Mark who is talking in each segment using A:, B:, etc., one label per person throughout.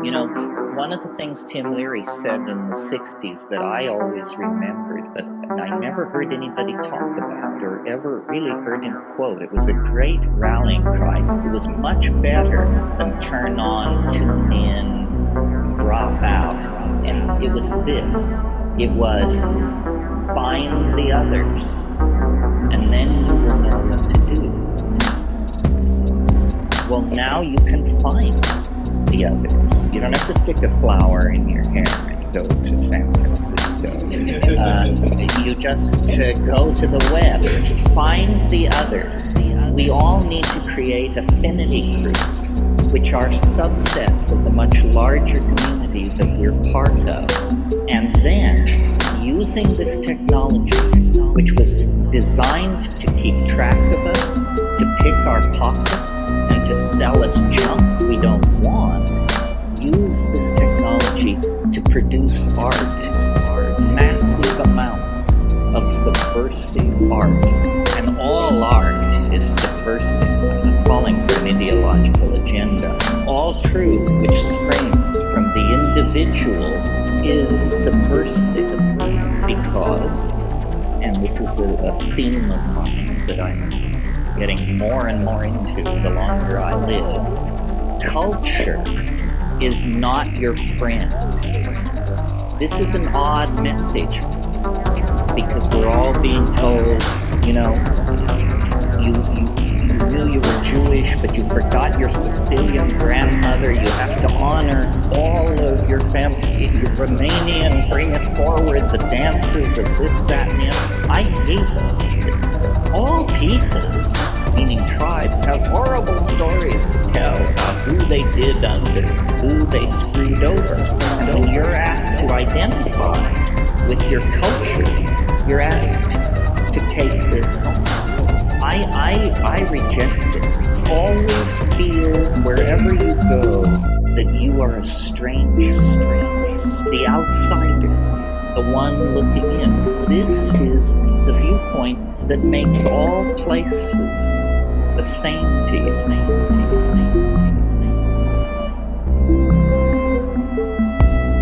A: You know, one of the things Tim Leary said in the 60s that I always remembered, but I never heard anybody talk about or ever really heard him quote. It was a great rallying cry. It was much better than turn on, tune in, drop out. And it was this. It was find the others, and then you will know what to do. Well, now you can find the others. You don't have to stick a flower in your hair and go to San Francisco. You just go to the web, find the others. We all need to create affinity groups, which are subsets of the much larger community that we're part of. And then, using this technology, which was designed to keep track of us, to pick our pockets, and to sell us junk we don't want, use this technology to produce art, massive amounts of subversive art. And all art is subversive. I'm not calling for an ideological agenda. All truth which springs from the individual is subversive because, and this is a theme of mine that I'm getting more and more into the longer I live, culture is not your friend. This is an odd message because we're all being told, you know, you knew you were Jewish, but you forgot your Sicilian grandmother. You have to honor all of your family. You're Romanian, bring it forward, the dances of this, that, and the other. I hate all of this. All peoples, meaning tribes, have horrible stories to tell about who they did under, who they screwed over. And when you're asked to identify with your culture, you're asked to take this on. I reject it. Always feel wherever you go that you are a stranger, the outsider, the one looking in. This is the viewpoint that makes all places the same to you.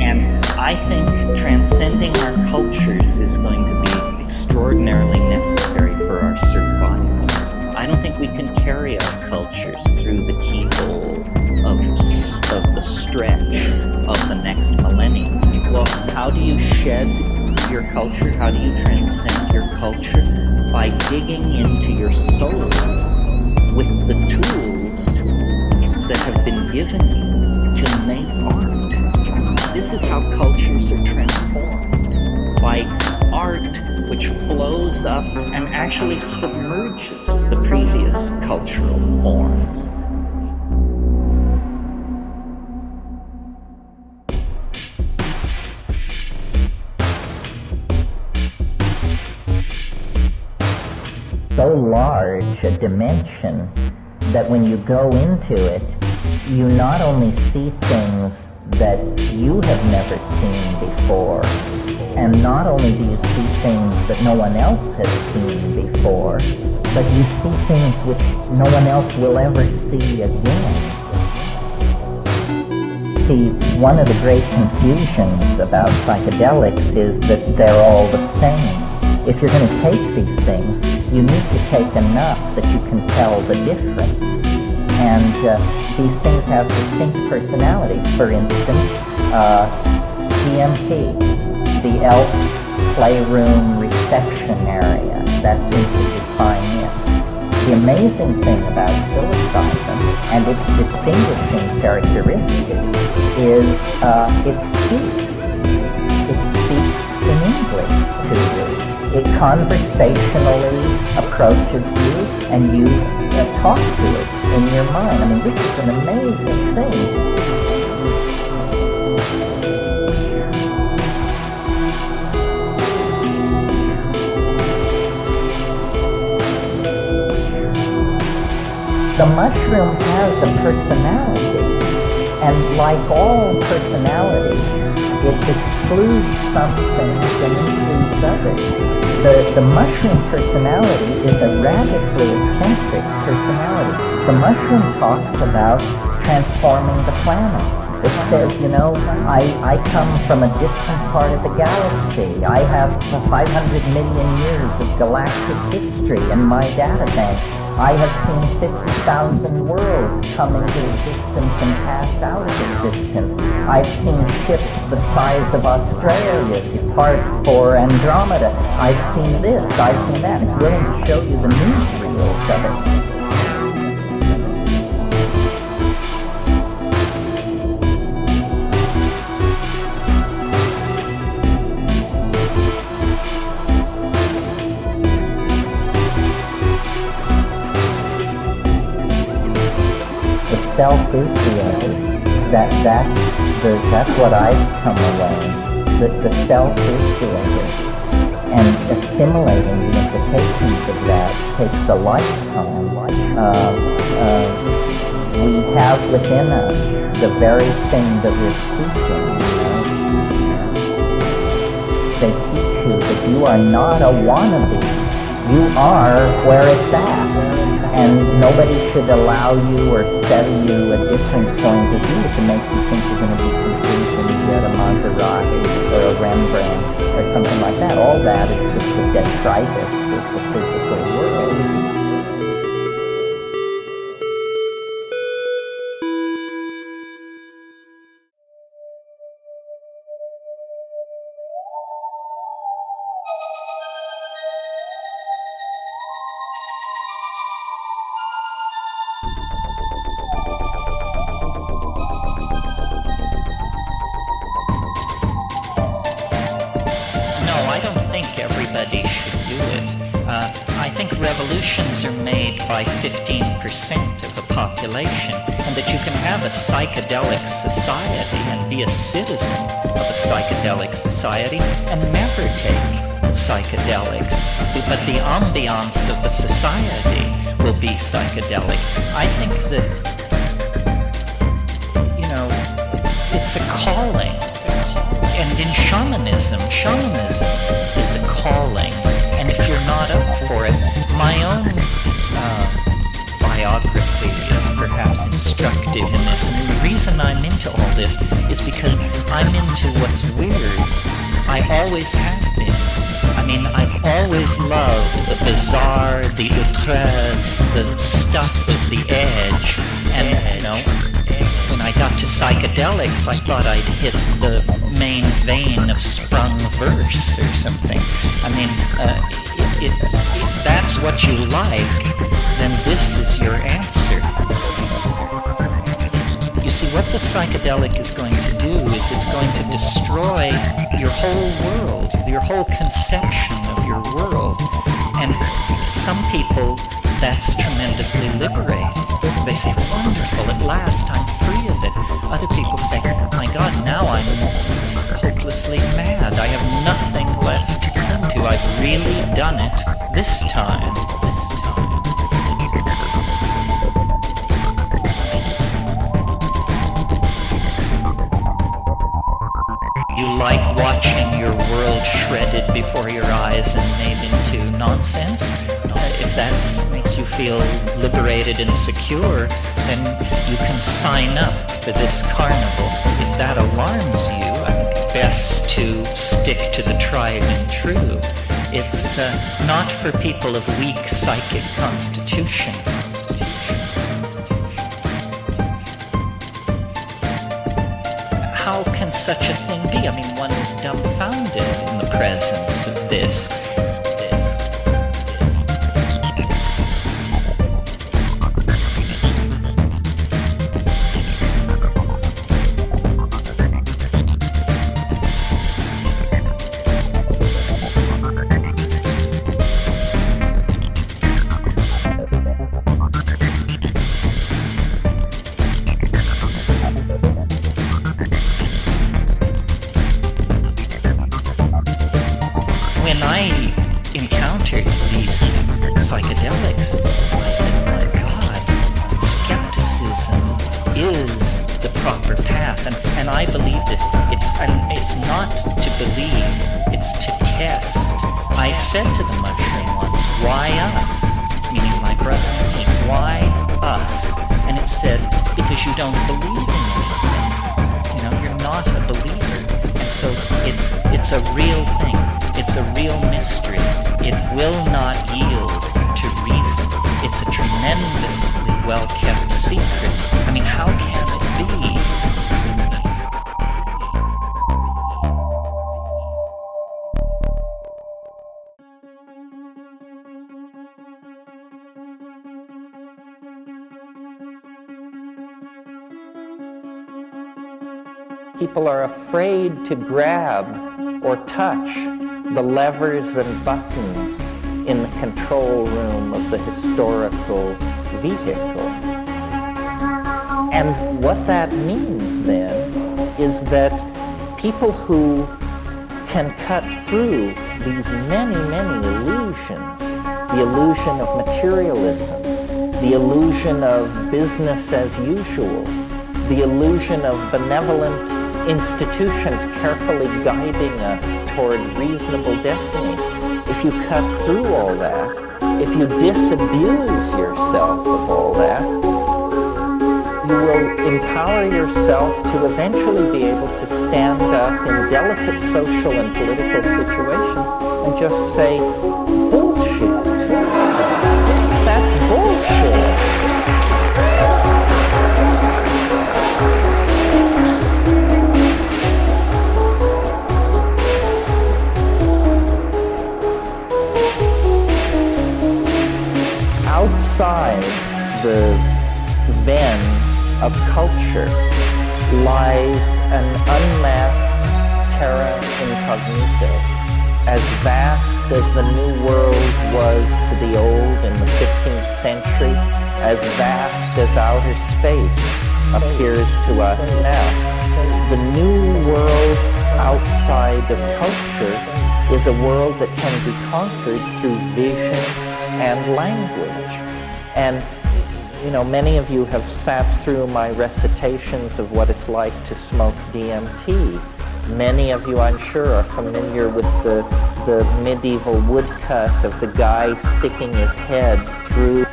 A: And I think transcending our cultures is going to be extraordinarily necessary for our survival. I don't think we can carry our cultures through the keyhole of the stretch of the next millennium. Well, how do you shed your culture? How do you transcend your culture? By digging into your soul with the tools that have been given you to make art. This is how cultures are transformed. By art which flows up and actually submerges the previous cultural forms.
B: So large a dimension that when you go into it, you not only see things that you have never seen before, and not only do you see things that no one else has seen before, but you see things which no one else will ever see again. See, one of the great confusions about psychedelics is that they're all the same. If you're going to take these things, you need to take enough that you can tell the difference. And these things have distinct personalities. For instance, DMT, the Elf Playroom Reception Area, that seems to define it. The amazing thing about psilocybin and its distinguishing characteristic is it speaks. It speaks in English to you. It conversationally approaches you and you talk to it in your mind. I mean, this is an amazing thing. The mushroom has a personality, and like all personalities, it excludes some things and includes others. The mushroom personality is a radically eccentric personality. The mushroom talks about transforming the planet. It says, I come from a distant part of the galaxy. I have 500 million years of galactic history in my data bank. I have seen 50,000 worlds come into existence and pass out of existence. I've seen ships the size of Australia depart for Andromeda. I've seen this, I've seen that. It's willing to show you the newsreels of it. Self-issuing, that's what I've come away. The self-issuing and assimilating the implications of that takes a lifetime. We have within us the very thing that we're teaching. They teach you that you are not a wannabe. You are where it's at. And nobody should allow you or sell you a different point of view to make you think you're going to be complete and you get a Maserati or a Rembrandt or something like that. All that is just a detritus with the physical world.
C: Everybody should do it. I think revolutions are made by 15% of the population, and that you can have a psychedelic society and be a citizen of a psychedelic society and never take psychedelics, but the ambiance of the society will be psychedelic. I think that, it's a calling. And in shamanism is a calling, and if you're not up for it, my own biography is perhaps instructive in this, and the reason I'm into all this is because I'm into what's weird. I always have been. I mean, I've always loved the bizarre, the outrage, the stuff of the edge, and when I got to psychedelics, I thought I'd hit the main vein of sprung verse or something. I mean, if that's what you like, then this is your answer. You see, what the psychedelic is going to do is it's going to destroy your whole world, your whole conception of your world. And some people, that's tremendously liberating. They say, wonderful, at last I'm free of it. Other people say, oh my God, now I'm hopelessly mad. I have nothing left to come to. I've really done it this time. You like watching your world shredded before your eyes and made into nonsense? If that makes you feel liberated and secure, then you can sign up for this carnival. If that alarms you, I think best to stick to the tried and true. It's not for people of weak psychic constitution. How can such a thing be? I mean, one is dumbfounded in the presence of this. When I encountered these psychedelics, I said, my God, skepticism is the proper path. And I believe this. It's not to believe, it's to test. I said to the mushroom once, why us? Meaning my brother, why us? And it said, because you don't believe in anything. not a believer. And so it's a real thing. It's a real mystery. It will not yield to reason. It's a tremendously well-kept secret. I mean, how can it be?
B: People are afraid to grab or touch the levers and buttons in the control room of the historical vehicle. And what that means then is that people who can cut through these many, many illusions, the illusion of materialism, the illusion of business as usual, the illusion of benevolent institutions carefully guiding us toward reasonable destinies. If you cut through all that, if you disabuse yourself of all that, you will empower yourself to eventually be able to stand up in delicate social and political situations and just say, bullshit. That's bullshit. Outside the then of culture lies an unmapped Terra Incognito, as vast as the New World was to the old in the 15th century, as vast as outer space appears to us now. The New World outside of culture is a world that can be conquered through vision and language. And, you know, many of you have sat through my recitations of what it's like to smoke DMT. Many of you, I'm sure, are familiar with the medieval woodcut of the guy sticking his head through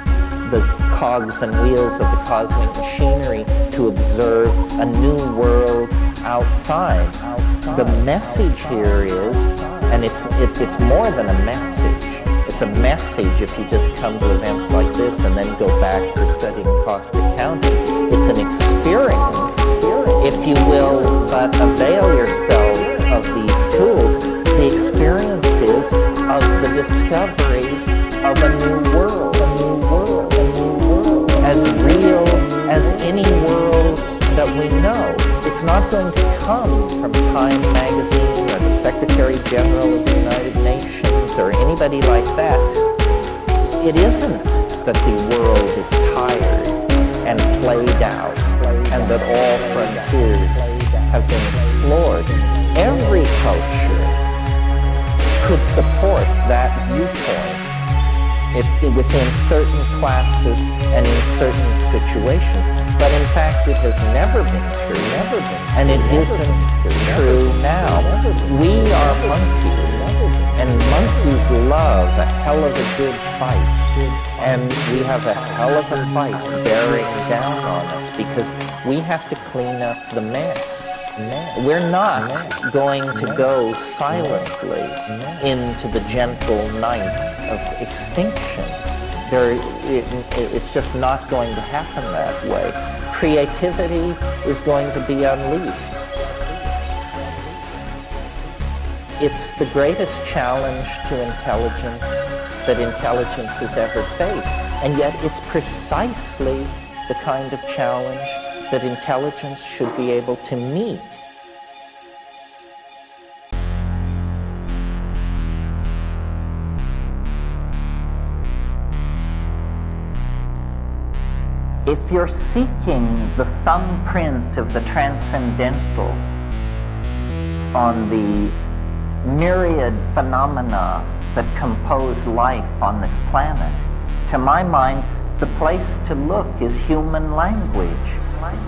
B: the cogs and wheels of the cosmic machinery to observe a new world outside. The message here is, and it's more than a message. It's a message if you just come to events like this and then go back to studying cost accounting. It's an experience, if you will, but avail yourselves of these tools. The experiences of the discovery of a new world, as real as any world that we know. It's not going to come from Time magazine or the Secretary General of the United Nations or anybody like that. It isn't that the world is tired and played out and that all frontiers have been explored. Every culture could support that viewpoint within certain classes and in certain situations. But in fact, it has never been true, and it isn't true now. We are monkeys, and monkeys love a hell of a good fight. And we have a hell of a fight bearing down on us because we have to clean up the mess. We're not going to go silently into the gentle night of extinction. It's just not going to happen that way. Creativity is going to be unleashed. It's the greatest challenge to intelligence that intelligence has ever faced. And yet it's precisely the kind of challenge that intelligence should be able to meet. If you're seeking the thumbprint of the transcendental on the myriad phenomena that compose life on this planet, to my mind, the place to look is human language.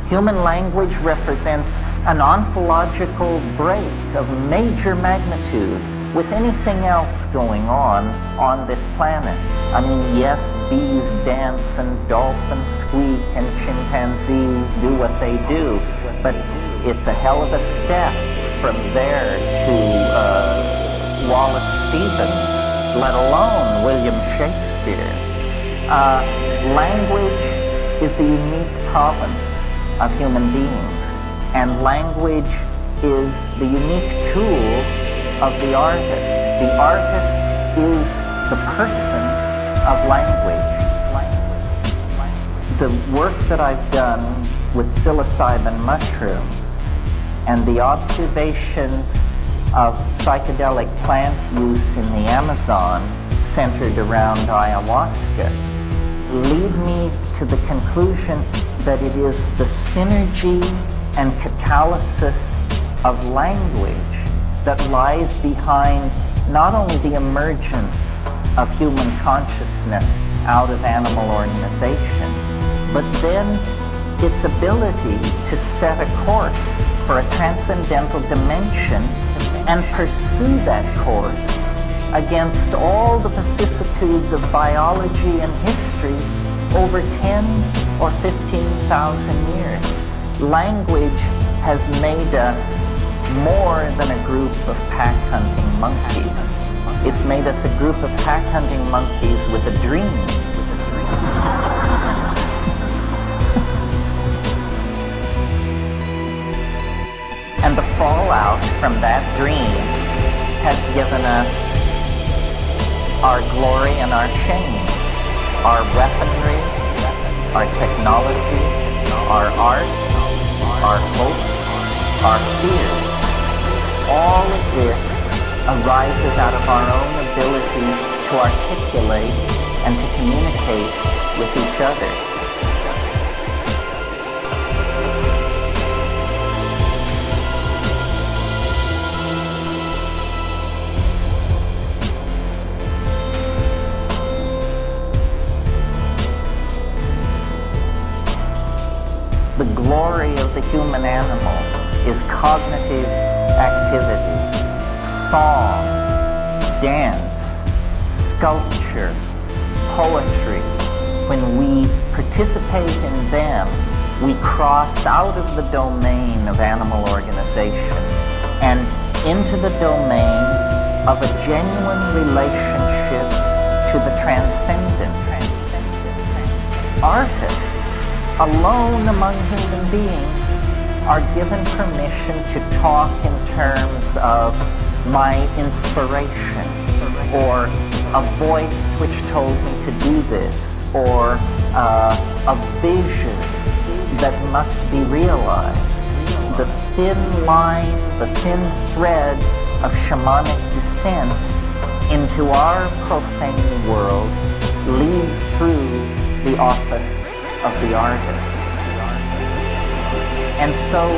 B: Human language represents an ontological break of major magnitude with anything else going on this planet. I mean, yes, bees dance and dolphins squeak and chimpanzees do what they do, but it's a hell of a step from there to Wallace Stevens, let alone William Shakespeare. Language is the unique province of human beings, and language is the unique tool of the artist. The artist is the person of language. The work that I've done with psilocybin mushrooms and the observations of psychedelic plant use in the Amazon centered around ayahuasca lead me to the conclusion that it is the synergy and catalysis of language that lies behind not only the emergence of human consciousness out of animal organization, but then its ability to set a course for a transcendental dimension and pursue that course against all the vicissitudes of biology and history over 10 or 15,000 years. Language has made us more than a group of pack-hunting monkeys. It's made us a group of pack-hunting monkeys with a dream. And the fallout from that dream has given us our glory and our shame, our weaponry, our technology, our art, our hope, our fear. All of this arises out of our own ability to articulate and to communicate with each other. The glory of the human animal is cognitive activity, song, dance, sculpture, poetry. When we participate in them, we cross out of the domain of animal organization and into the domain of a genuine relationship to the transcendent. Artists, alone among human beings, are given permission to talk in terms of my inspiration, or a voice which told me to do this, or a vision that must be realized. The thin line, the thin thread of shamanic descent into our profane world leads through the office of the artist. And so,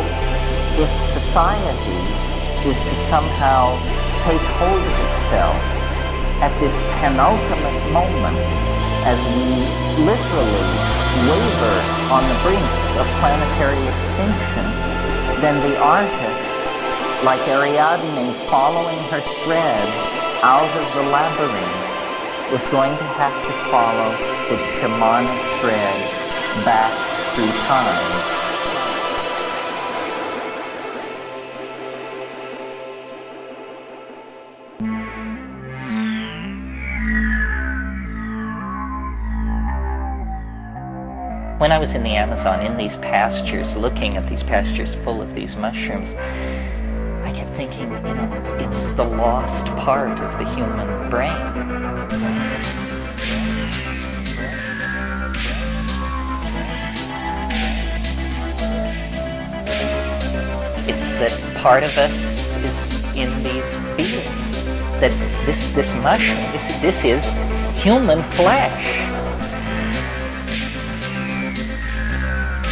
B: if society is to somehow take hold of itself at this penultimate moment, as we literally waver on the brink of planetary extinction, then the artist, like Ariadne following her thread out of the labyrinth, is going to have to follow his shamanic thread back through time.
C: When I was in the Amazon, in these pastures, looking at these pastures full of these mushrooms, I kept thinking, it's the lost part of the human brain. It's that part of us is in these fields. That this mushroom, this is human flesh.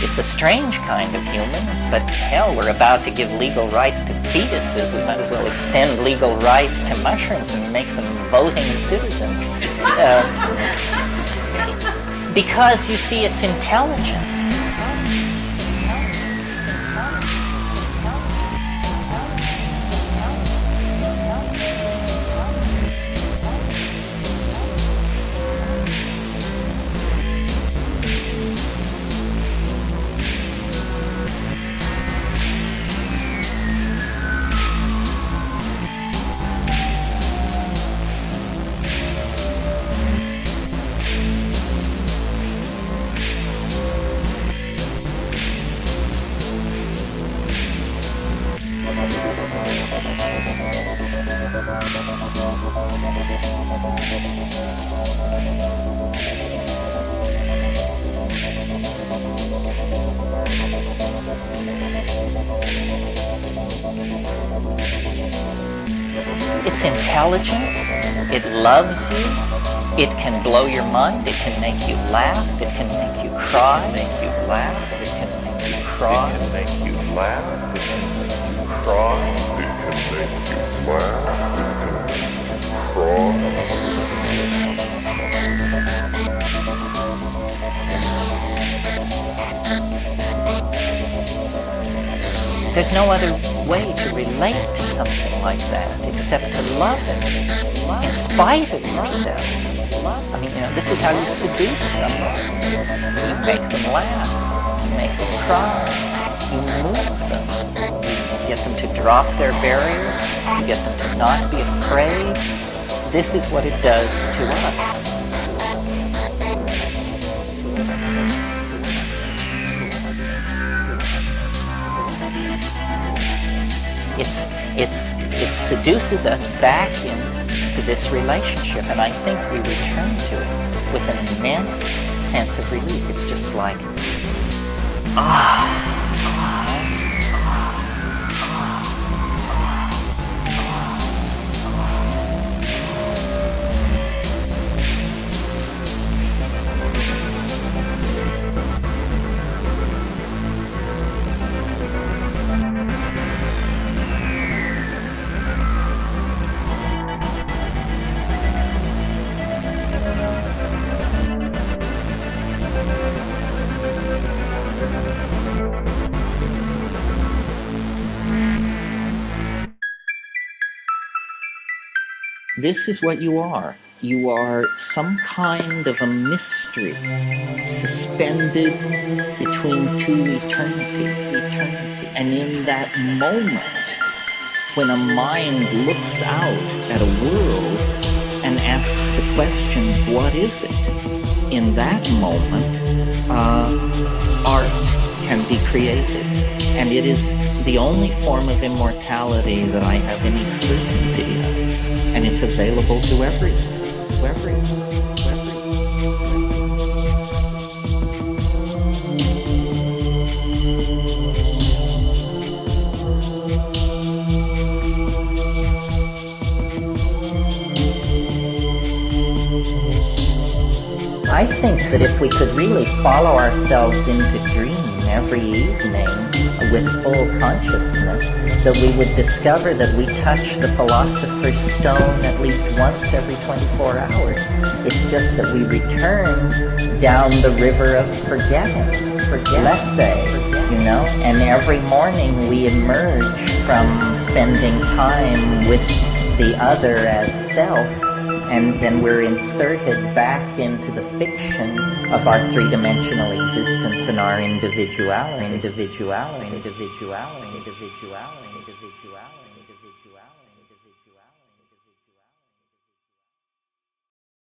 C: It's a strange kind of human, but hell, we're about to give legal rights to fetuses. We might as well extend legal rights to mushrooms and make them voting citizens. Because, you see, it's intelligent. It's intelligent, it loves you, it can blow your mind, it can make you laugh, it can make you cry, it can make you laugh, it can make you cry, it can make you laugh, it can make you cry, it can make you laugh, it can make you cry. There's no other way to relate to something like that except to love it, in spite of yourself. I mean, this is how you seduce someone. You make them laugh, you make them cry, you move them, you get them to drop their barriers, you get them to not be afraid. This is what it does to us. It seduces us back into this relationship, and I think we return to it with an immense sense of relief. It's just like,
A: This is what you are. You are some kind of a mystery suspended between two eternities. And in that moment, when a mind looks out at a world and asks the question, what is it? In that moment, art can be created. And it is the only form of immortality that I have any certainty of. And it's available to everyone.
B: I think that if we could really follow ourselves into dream every evening with full consciousness, that we would discover that we touch the philosopher's stone at least once every 24 hours. It's just that we return down the river of forgetting, let's say, and every morning we emerge from spending time with the other as self, and then we're inserted back into the fiction of our three-dimensional existence and our individuality.